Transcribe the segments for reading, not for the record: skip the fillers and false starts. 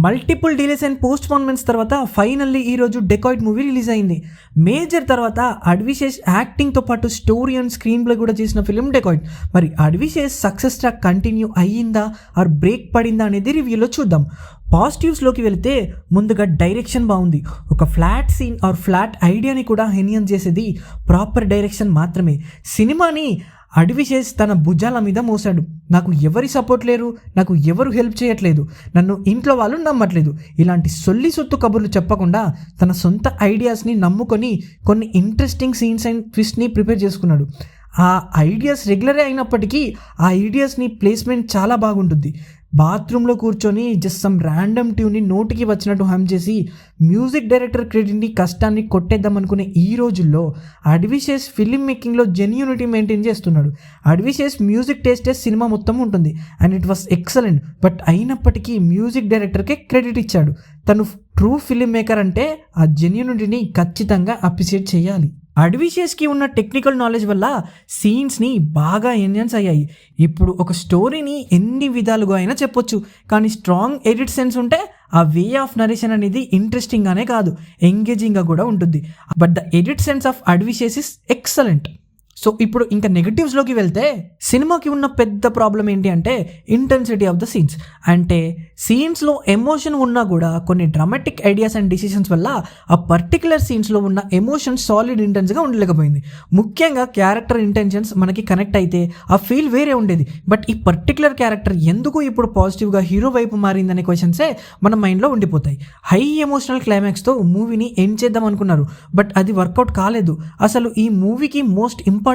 Multiple delays and post పోన్మెంట్స్ తర్వాత finally ఈరోజు dacoit movie release అయింది. మేజర్ తర్వాత అడ్విశేష్ యాక్టింగ్తో పాటు స్టోరీ అండ్ స్క్రీన్ ప్లే కూడా చేసిన ఫిలిం డెకాయిట్. మరి అడ్విశేష్ సక్సెస్ ట్రాక్ కంటిన్యూ అయ్యిందా ఆర్ బ్రేక్ పడిందా అనేది రివ్యూలో చూద్దాం. పాజిటివ్స్లోకి వెళితే ముందుగా డైరెక్షన్ బాగుంది. ఒక ఫ్లాట్ సీన్ ఆర్ ఫ్లాట్ ఐడియాని కూడా ఎన్హాన్స్ చేసేది ప్రాపర్ డైరెక్షన్ మాత్రమే. సినిమాని అడ్విశేష్ తన భుజాల మీద మోసాడు. నాకు ఎవరి సపోర్ట్ లేరు, నాకు ఎవరు హెల్ప్ చేయట్లేదు, నన్ను ఇంట్లో వాళ్ళు నమ్మట్లేదు, ఇలాంటి సొల్లి సొత్తు కబుర్లు చెప్పకుండా తన సొంత ఐడియాస్ని నమ్ముకొని కొన్ని ఇంట్రెస్టింగ్ సీన్స్ అండ్ ట్విస్ట్ని ప్రిపేర్ చేసుకున్నాడు. ఆ ఐడియాస్ రెగ్యులరే అయినప్పటికీ ఆ ఐడియాస్ని ప్లేస్మెంట్ చాలా బాగుంటుంది. బాత్రూంలో కూర్చొని జస్ట్ సమ్ ర్యాండమ్ ట్యూన్ని నోటికి వచ్చినట్టు హమ్ చేసి మ్యూజిక్ డైరెక్టర్ క్రెడిట్ని కష్టాన్ని కొట్టేద్దాం అనుకునే ఈ రోజుల్లో అడ్విశేష్ ఫిలిం మేకింగ్లో జెన్యూనిటీ మెయింటైన్ చేస్తున్నాడు. అడ్విశేష్ మ్యూజిక్ టేస్టే సినిమా మొత్తం ఉంటుంది and it was excellent. But అయినప్పటికీ మ్యూజిక్ డైరెక్టర్కే క్రెడిట్ ఇచ్చాడు. తను ట్రూ ఫిలిం మేకర్ అంటే ఆ జెన్యూనిటీని ఖచ్చితంగా అప్రిషియేట్ చేయాలి. అడ్విశేష్కి ఉన్న టెక్నికల్ నాలెడ్జ్ వల్ల సీన్స్ని బాగా ఎన్హాన్స్ అయ్యాయి. ఇప్పుడు ఒక స్టోరీని ఎన్ని విధాలుగా అయినా చెప్పొచ్చు, కానీ స్ట్రాంగ్ ఎడిట్ సెన్స్ ఉంటే ఆ వే ఆఫ్ నరేషన్ అనేది ఇంట్రెస్టింగ్గానే కాదు, ఎంగేజింగ్గా కూడా ఉంటుంది. But the edit sense of Adivi Sesh is excellent. So ఇప్పుడు ఇంకా నెగటివ్స్లోకి వెళ్తే సినిమాకి ఉన్న పెద్ద ప్రాబ్లం ఏంటి అంటే ఇంటెన్సిటీ ఆఫ్ ద సీన్స్. అంటే సీన్స్లో ఎమోషన్ ఉన్నా కూడా కొన్ని డ్రామాటిక్ ఐడియాస్ అండ్ డిసిషన్స్ వల్ల ఆ పర్టికులర్ సీన్స్లో ఉన్న ఎమోషన్ సాలిడ్ ఇంటెన్స్గా ఉండలేకపోయింది. ముఖ్యంగా క్యారెక్టర్ ఇంటెన్షన్స్ మనకి కనెక్ట్ అయితే ఆ ఫీల్ వేరే ఉండేది. బట్ ఈ పర్టికులర్ క్యారెక్టర్ ఎందుకు ఇప్పుడు పాజిటివ్గా హీరో వైపు మారిందనే క్వశ్చన్సే మన మైండ్లో ఉండిపోతాయి. హై ఎమోషనల్ క్లైమాక్స్తో మూవీని ఎండ్ చేద్దాం అనుకున్నారు, బట్ అది వర్కౌట్ కాలేదు. అసలు ఈ మూవీకి మోస్ట్ ఇంపార్టెంటే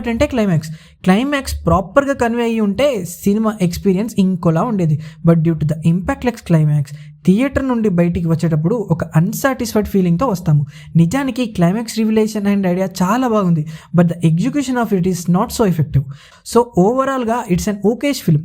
క్లైమాక్స్ ప్రాపర్గా కన్వే అయ్యి ఉంటే సినిమా ఎక్స్పీరియన్స్ ఇంకోలా ఉండేది. But due to the impactless climax theatre నుండి బయటికి వచ్చేటప్పుడు ఒక అన్సాటిస్ఫైడ్ ఫీలింగ్తో వస్తాము. నిజానికి క్లైమాక్స్ రివిలేషన్ అండ్ ఐడియా చాలా బాగుంది, but the execution of it is not so effective. So ఓవరాల్గా ఇట్స్ అన్ ఓకేష్ ఫిల్మ్.